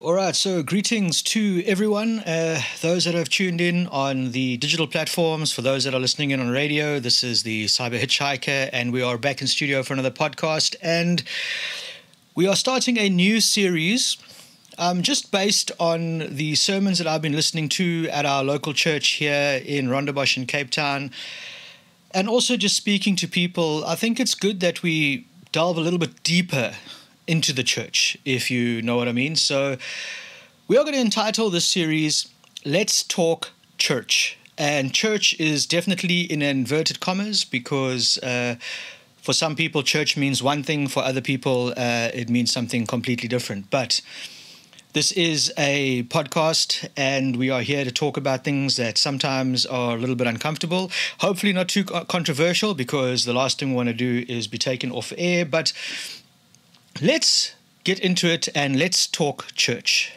All right, so greetings to everyone, those that have tuned in on the digital platforms, for those that are listening in on radio. This is the Cyber Hitchhiker, and we are back in studio for another podcast. And we are starting a new series just based on the sermons that I've been listening to at our local church here in Rondebosch in Cape Town, and also just speaking to people. I think it's good that we delve a little bit deeper into the church, if you know what I mean. So we are going to entitle this series, Let's Talk Church. And church is definitely in inverted commas because for some people, church means one thing. For other people, it means something completely different. But this is a podcast, and we are here to talk about things that sometimes are a little bit uncomfortable. Hopefully not too controversial, because the last thing we want to do is be taken off air. But let's get into it and let's talk church.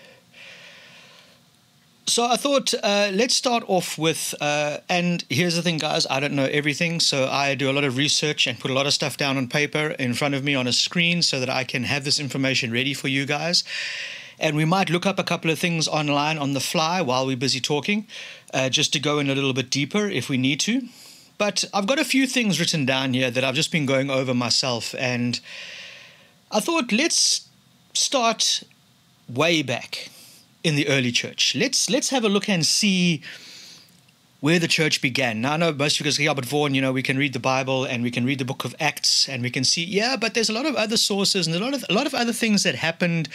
So I thought let's start off with, and here's the thing, guys, I don't know everything, so I do a lot of research and put a lot of stuff down on paper in front of me on a screen so that I can have this information ready for you guys. And we might look up a couple of things online on the fly while we're busy talking, just to go in a little bit deeper if we need to. But I've got a few things written down here that I've just been going over myself, and I thought let's start way back in the early church. Let's have a look and see where the church began. Now, I know most of you guys say, yeah, but Vaughan, we can read the Bible and we can read the book of Acts and we can see, yeah, but there's a lot of other sources and a lot of other things that happened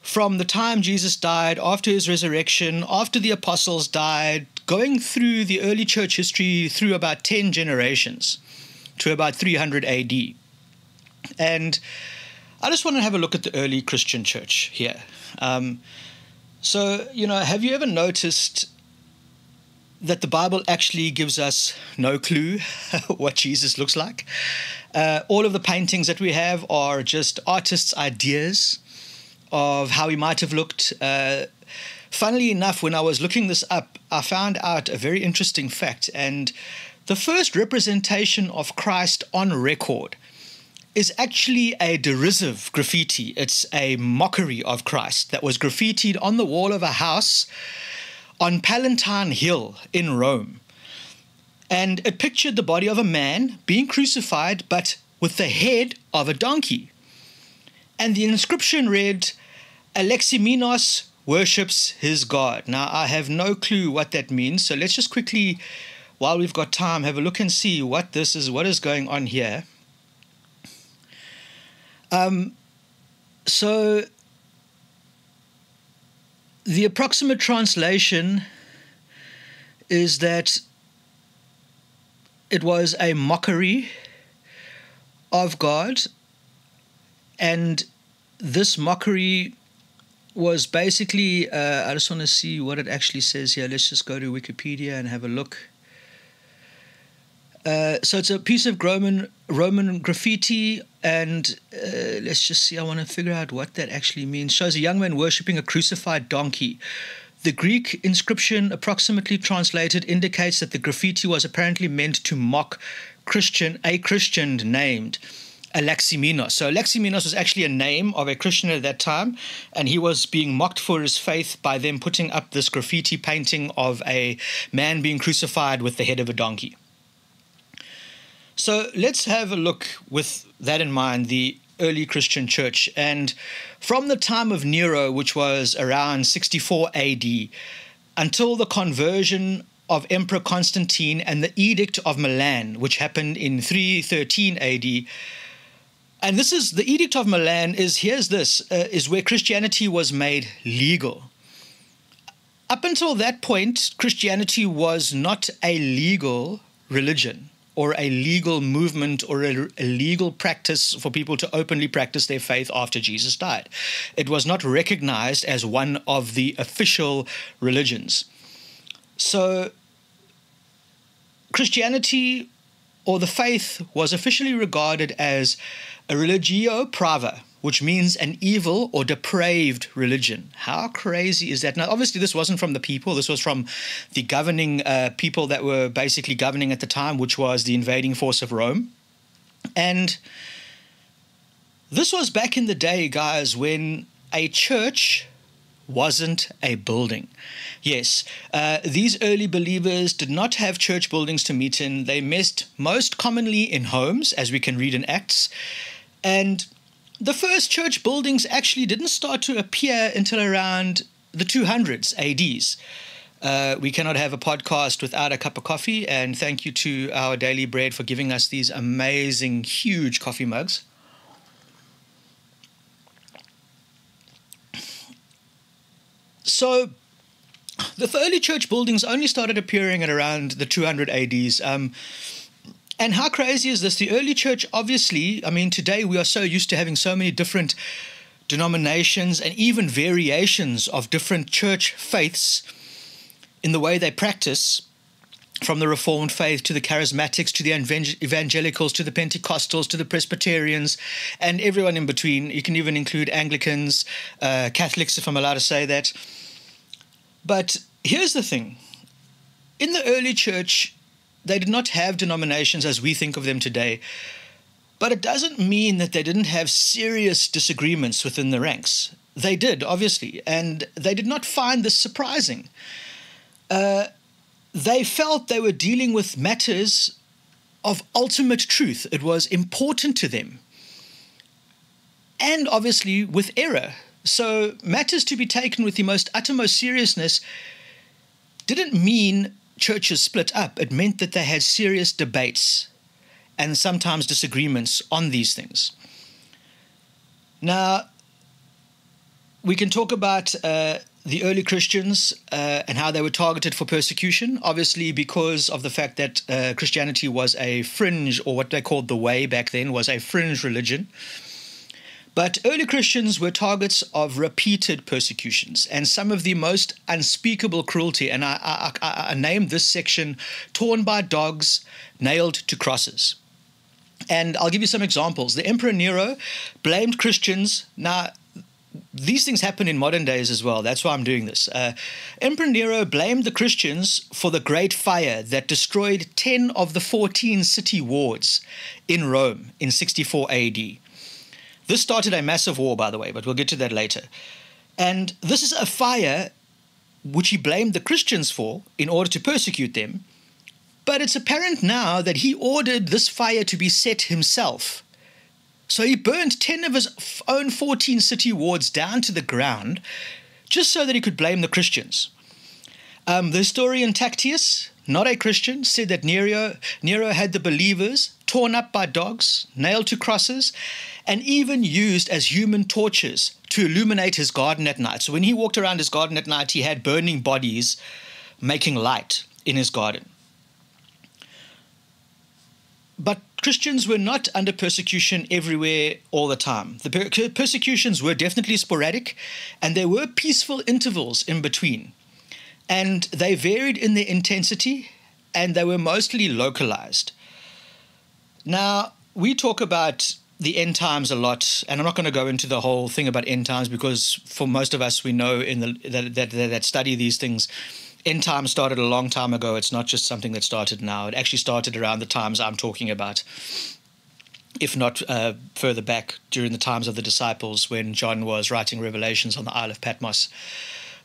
from the time Jesus died, after his resurrection, after the apostles died, going through the early church history through about 10 generations to about 300 AD. And I just want to have a look at the early Christian church here. So, have you ever noticed that the Bible actually gives us no clue what Jesus looks like? All of the paintings that we have are just artists' ideas of how he might have looked. Funnily enough, when I was looking this up, I found out a very interesting fact. And the first representation of Christ on record is actually a derisive graffiti. It's a mockery of Christ that was graffitied on the wall of a house on Palatine Hill in Rome. And it pictured the body of a man being crucified, but with the head of a donkey. And the inscription read, Aleximenos worships his God. Now, I have no clue what that means, so let's just quickly, while we've got time, have a look and see what is going on here. So the approximate translation is that it was a mockery of God, and this mockery was basically, I just want to see what it actually says here. Let's just go to Wikipedia and have a look. So it's a piece of Roman graffiti, and let's just see, I want to figure out what that actually means. Shows a young man worshipping a crucified donkey. The Greek inscription, approximately translated, indicates that the graffiti was apparently meant to mock a Christian named Aleximenos. So Aleximenos was actually a name of a Christian at that time, and he was being mocked for his faith by them putting up this graffiti painting of a man being crucified with the head of a donkey. So let's have a look with that in mind, the early Christian church. And from the time of Nero, which was around 64 AD, until the conversion of Emperor Constantine and the Edict of Milan, which happened in 313 AD. And this is, the Edict of Milan is where Christianity was made legal. Up until that point, Christianity was not a legal religion, or a legal movement, or a legal practice for people to openly practice their faith after Jesus died. It was not recognized as one of the official religions. So Christianity, or the faith, was officially regarded as a religio prava, which means an evil or depraved religion. How crazy is that? Now, obviously, this wasn't from the people. This was from the governing people that were basically governing at the time, which was the invading force of Rome. And this was back in the day, guys, when a church wasn't a building. Yes, these early believers did not have church buildings to meet in. They met most commonly in homes, as we can read in Acts. And the first church buildings actually didn't start to appear until around the 200s ADs. We cannot have a podcast without a cup of coffee, and thank you to Our Daily Bread for giving us these amazing, huge coffee mugs. So the early church buildings only started appearing at around the 200 ADs. And how crazy is this? The early church, obviously, I mean, today we are so used to having so many different denominations and even variations of different church faiths in the way they practice, from the Reformed faith to the Charismatics to the Evangelicals to the Pentecostals to the Presbyterians and everyone in between. You can even include Anglicans, Catholics, if I'm allowed to say that. But here's the thing. In the early church, they did not have denominations as we think of them today. But it doesn't mean that they didn't have serious disagreements within the ranks. They did, obviously, and they did not find this surprising. They felt they were dealing with matters of ultimate truth. It was important to them. And obviously with error. So matters to be taken with the most uttermost seriousness didn't mean churches split up. It meant that they had serious debates and sometimes disagreements on these things. Now, we can talk about the early Christians and how they were targeted for persecution, obviously because of the fact that Christianity was a fringe, or what they called the Way back then, was a fringe religion. But early Christians were targets of repeated persecutions and some of the most unspeakable cruelty. And I named this section "Torn by Dogs, Nailed to Crosses." And I'll give you some examples. The Emperor Nero blamed Christians. Now, these things happen in modern days as well. That's why I'm doing this. Emperor Nero blamed the Christians for the Great Fire that destroyed 10 of the 14 city wards in Rome in 64 AD. This started a massive war, by the way, but we'll get to that later. And this is a fire which he blamed the Christians for in order to persecute them. But it's apparent now that he ordered this fire to be set himself. So he burned 10 of his own 14 city wards down to the ground just so that he could blame the Christians. The historian Tacitus, not a Christian, said that Nero had the believers torn up by dogs, nailed to crosses, and even used as human torches to illuminate his garden at night. So when he walked around his garden at night, he had burning bodies making light in his garden. But Christians were not under persecution everywhere all the time. The persecutions were definitely sporadic, and there were peaceful intervals in between. And they varied in their intensity, and they were mostly localized. Now, we talk about the end times a lot, and I'm not going to go into the whole thing about end times because for most of us, we know that study these things, end times started a long time ago. It's not just something that started now. It actually started around the times I'm talking about, if not further back during the times of the disciples when John was writing Revelations on the Isle of Patmos.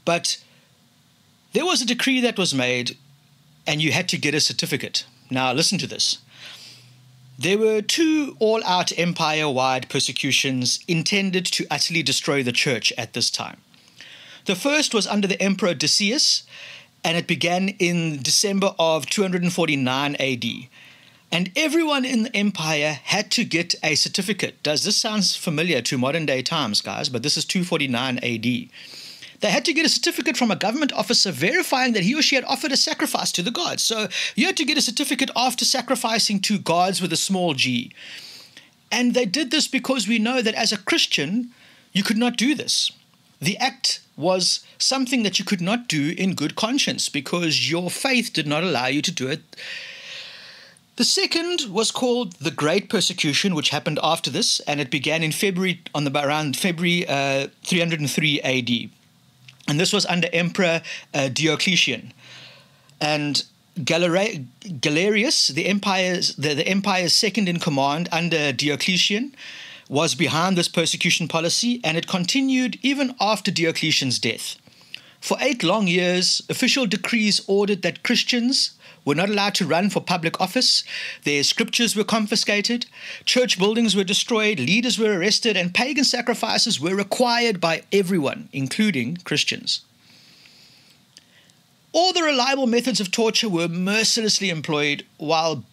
But there was a decree that was made, and you had to get a certificate. Now, listen to this. There were 2 all-out empire-wide persecutions intended to utterly destroy the church at this time. The first was under the Emperor Decius, and it began in December of 249 AD. And everyone in the empire had to get a certificate. Does this sound familiar to modern-day times, guys? But this is 249 AD. They had to get a certificate from a government officer verifying that he or she had offered a sacrifice to the gods. So you had to get a certificate after sacrificing to gods with a small g. And they did this because we know that as a Christian, you could not do this. The act was something that you could not do in good conscience because your faith did not allow you to do it. The second was called the Great Persecution, which happened after this, and it began in around February 303 AD. And this was under Emperor Diocletian. And Galerius, the empire's second in command under Diocletian, was behind this persecution policy, and it continued even after Diocletian's death. For 8 long years, official decrees ordered that Christians were not allowed to run for public office, their scriptures were confiscated, church buildings were destroyed, leaders were arrested, and pagan sacrifices were required by everyone, including Christians. All the reliable methods of torture were mercilessly employed, while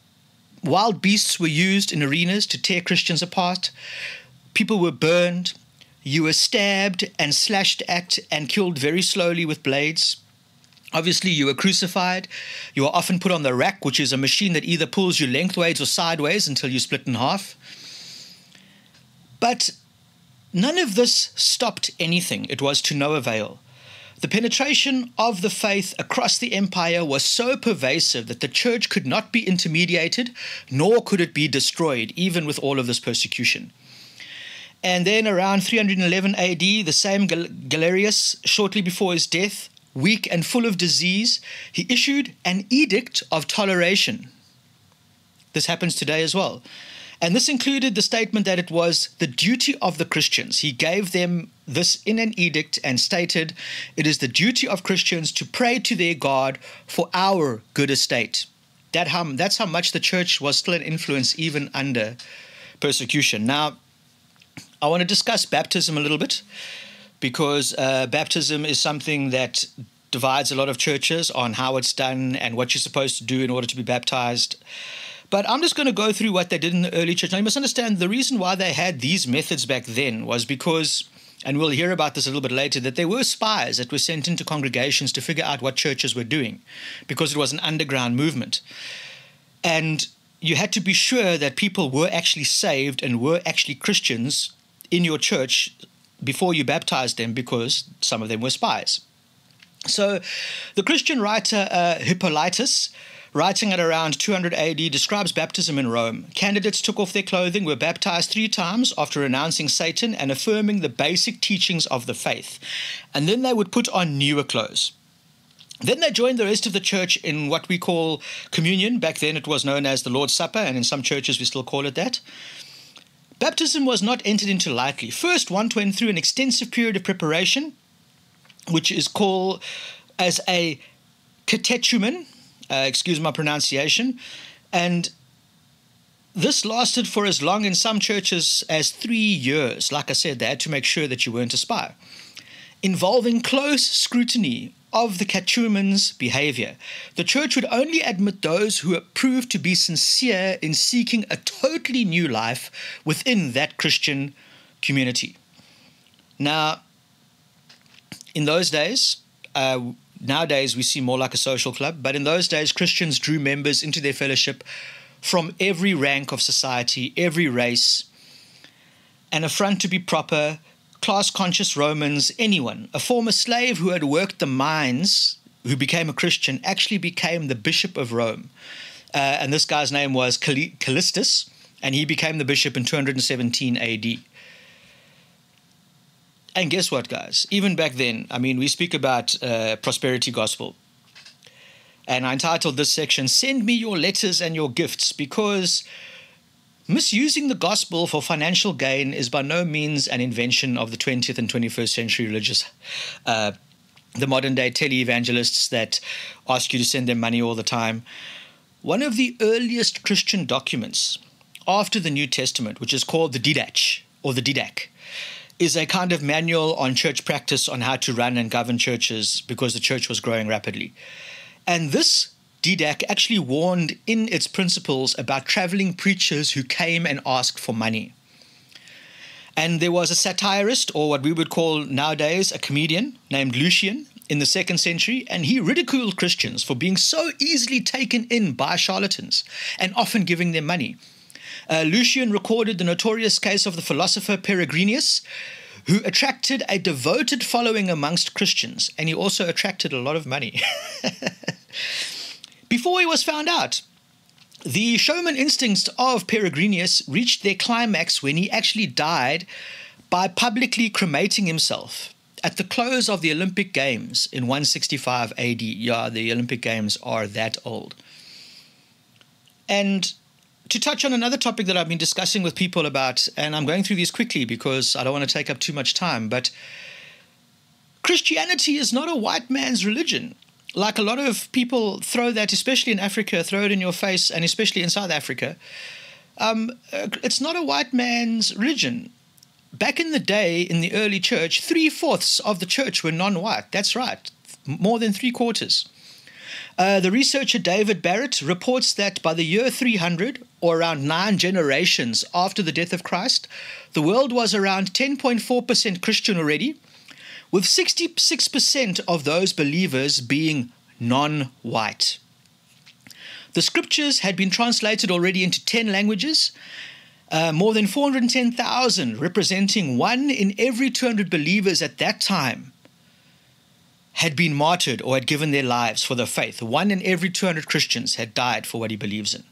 wild beasts were used in arenas to tear Christians apart. People were burned. You were stabbed and slashed at and killed very slowly with blades. Obviously, you were crucified. You were often put on the rack, which is a machine that either pulls you lengthways or sideways until you split in half. But none of this stopped anything. It was to no avail. The penetration of the faith across the empire was so pervasive that the church could not be intermediated, nor could it be destroyed, even with all of this persecution. And then around 311 AD, the same Galerius, shortly before his death, weak and full of disease, he issued an edict of toleration. This happens today as well. And this included the statement that it was the duty of the Christians. He gave them this in an edict and stated, "It is the duty of Christians to pray to their God for our good estate." That's how much the church was still an influence even under persecution. Now, I want to discuss baptism a little bit, because baptism is something that divides a lot of churches on how it's done and what you're supposed to do in order to be baptized. But I'm just going to go through what they did in the early church. Now, you must understand the reason why they had these methods back then was because, and we'll hear about this a little bit later, that there were spies that were sent into congregations to figure out what churches were doing, because it was an underground movement. And you had to be sure that people were actually saved and were actually Christians in your church before you baptized them, because some of them were spies. So the Christian writer Hippolytus, writing at around 200 AD, describes baptism in Rome. Candidates took off their clothing, were baptized 3 times after renouncing Satan and affirming the basic teachings of the faith. And then they would put on newer clothes. Then they joined the rest of the church in what we call communion. Back then it was known as the Lord's Supper, and in some churches we still call it that. Baptism was not entered into lightly. First, one went through an extensive period of preparation, which is called as a catechumen, excuse my pronunciation, and this lasted for as long in some churches as 3 years. Like I said, they had to make sure that you weren't a spy, involving close scrutiny of the catechumen's behavior. The church would only admit those who proved to be sincere in seeking a totally new life within that Christian community. Now, in those days, nowadays we see more like a social club, but in those days Christians drew members into their fellowship from every rank of society, every race, an affront to be proper, class-conscious Romans, anyone. A former slave who had worked the mines, who became a Christian, actually became the Bishop of Rome. And this guy's name was Callistus, and he became the bishop in 217 AD. And guess what, guys? Even back then, I mean, we speak about prosperity gospel. And I entitled this section, "Send Me Your Letters and Your Gifts," because misusing the gospel for financial gain is by no means an invention of the 20th and 21st century religious, the modern-day tele-evangelists that ask you to send them money all the time. One of the earliest Christian documents after the New Testament, which is called the Didache, or the Didache, is a kind of manual on church practice on how to run and govern churches, because the church was growing rapidly. And this Didache actually warned in its principles about traveling preachers who came and asked for money. And there was a satirist, or what we would call nowadays a comedian, named Lucian in the 2nd century, and he ridiculed Christians for being so easily taken in by charlatans and often giving them money. Lucian recorded the notorious case of the philosopher Peregrinius, who attracted a devoted following amongst Christians, and he also attracted a lot of money. Before he was found out, the showman instincts of Peregrinius reached their climax when he actually died by publicly cremating himself at the close of the Olympic Games in 165 AD. Yeah, the Olympic Games are that old. And to touch on another topic that I've been discussing with people about, and I'm going through these quickly because I don't want to take up too much time, but Christianity is not a white man's religion. Like a lot of people throw that, especially in Africa, throw it in your face, and especially in South Africa. It's not a white man's religion. Back in the day, in the early church, 3/4 of the church were non-white. That's right, more than 3/4. The researcher David Barrett reports that by the year 300, or around 9 generations after the death of Christ, the world was around 10.4% Christian already, with 66% of those believers being non-white. The scriptures had been translated already into 10 languages, more than 410,000, representing 1 in every 200 believers at that time, had been martyred or had given their lives for their faith. 1 in every 200 Christians had died for what he believes in.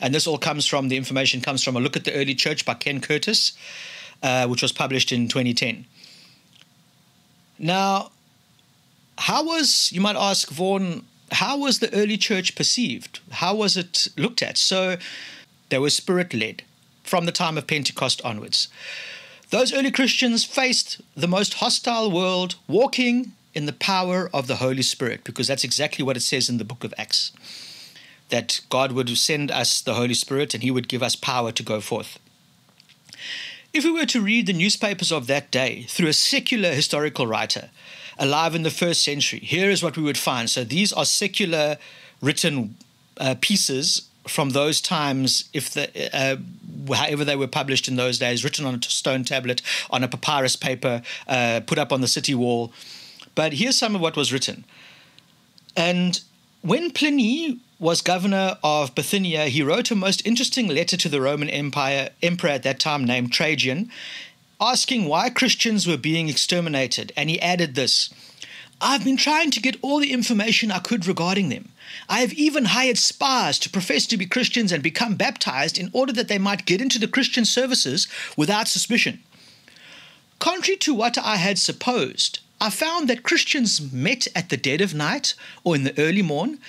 And this all comes from, the information comes from a look at the early church by Ken Curtis, which was published in 2010. Now, you might ask, Vaughan, how was the early church perceived? How was it looked at? So they were spirit-led from the time of Pentecost onwards. Those early Christians faced the most hostile world, walking in the power of the Holy Spirit, because that's exactly what it says in the book of Acts, that God would send us the Holy Spirit and he would give us power to go forth. If we were to read the newspapers of that day through a secular historical writer alive in the first century, here is what we would find. So these are secular written pieces from those times, however they were published in those days, written on a stone tablet, on a papyrus paper, put up on the city wall. But here's some of what was written. And when Pliny was governor of Bithynia, he wrote a most interesting letter to the Roman emperor at that time named Trajan, asking why Christians were being exterminated. And he added this: "I've been trying to get all the information I could regarding them. I have even hired spies to profess to be Christians and become baptized in order that they might get into the Christian services without suspicion. Contrary to what I had supposed, I found that Christians met at the dead of night or in the early morn,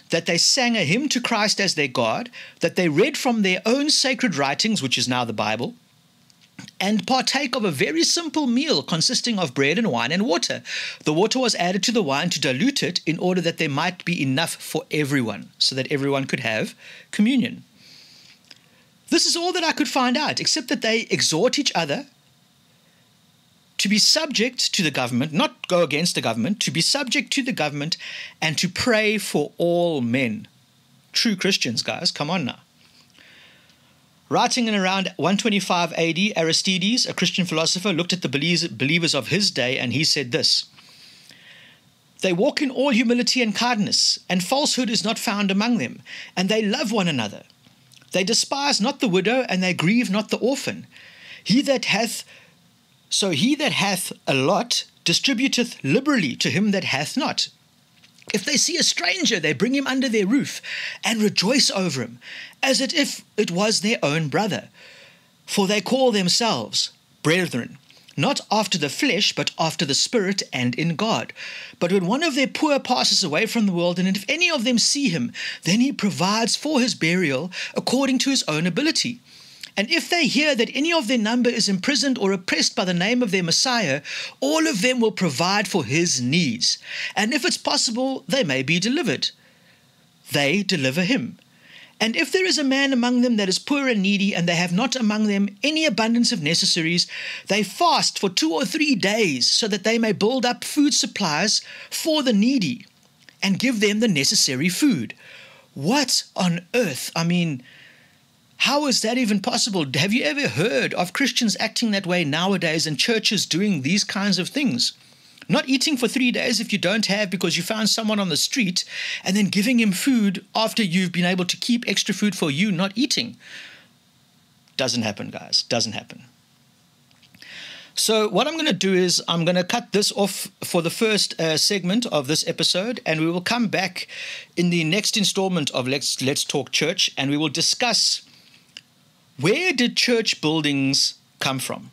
that they sang a hymn to Christ as their God, that they read from their own sacred writings, which is now the Bible, and partake of a very simple meal consisting of bread and wine and water. The water was added to the wine to dilute it in order that there might be enough for everyone, so that everyone could have communion. This is all that I could find out, except that they exhort each other to be subject to the government, not go against the government, to be subject to the government and to pray for all men." True Christians, guys, come on now. Writing in around 125 AD, Aristides, a Christian philosopher, looked at the believers of his day and he said this: "They walk in all humility and kindness, and falsehood is not found among them, and they love one another. They despise not the widow, and they grieve not the orphan. He that hath a lot distributeth liberally to him that hath not. If they see a stranger, they bring him under their roof and rejoice over him, as if it was their own brother. For they call themselves brethren, not after the flesh, but after the Spirit and in God. But when one of their poor passes away from the world, and if any of them see him, then he provides for his burial according to his own ability. And if they hear that any of their number is imprisoned or oppressed by the name of their Messiah, all of them will provide for his needs. And if it's possible, they may be delivered. They deliver him. And if there is a man among them that is poor and needy, and they have not among them any abundance of necessaries, they fast for 2 or 3 days, so that they may build up food supplies for the needy and give them the necessary food." What on earth? I mean, how is that even possible? Have you ever heard of Christians acting that way nowadays and churches doing these kinds of things? Not eating for 3 days if you don't have, because you found someone on the street, and then giving him food after you've been able to keep extra food for you not eating. Doesn't happen, guys. Doesn't happen. So what I'm going to do is I'm going to cut this off for the first segment of this episode, and we will come back in the next installment of Let's Talk Church, and we will discuss, where did church buildings come from?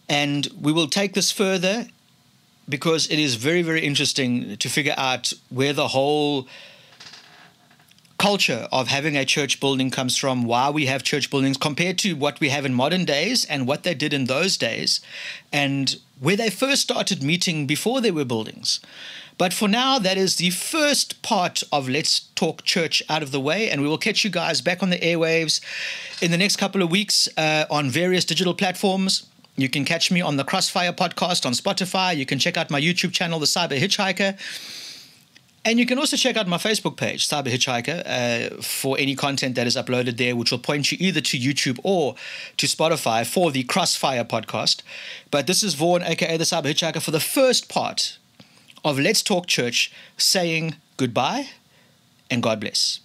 And we will take this further, because it is very, very interesting to figure out where the whole culture of having a church building comes from, why we have church buildings compared to what we have in modern days and what they did in those days, and where they first started meeting before there were buildings. But for now, that is the first part of Let's Talk Church out of the way, and we will catch you guys back on the airwaves in the next couple of weeks on various digital platforms. You can catch me on the Crossfire podcast on Spotify. You can check out my YouTube channel, The Cyber Hitchhiker. And you can also check out my Facebook page, Cyber Hitchhiker, for any content that is uploaded there, which will point you either to YouTube or to Spotify for the Crossfire podcast. But this is Vaughan, aka The Cyber Hitchhiker, for the first part of Let's Talk Church, saying goodbye and God bless.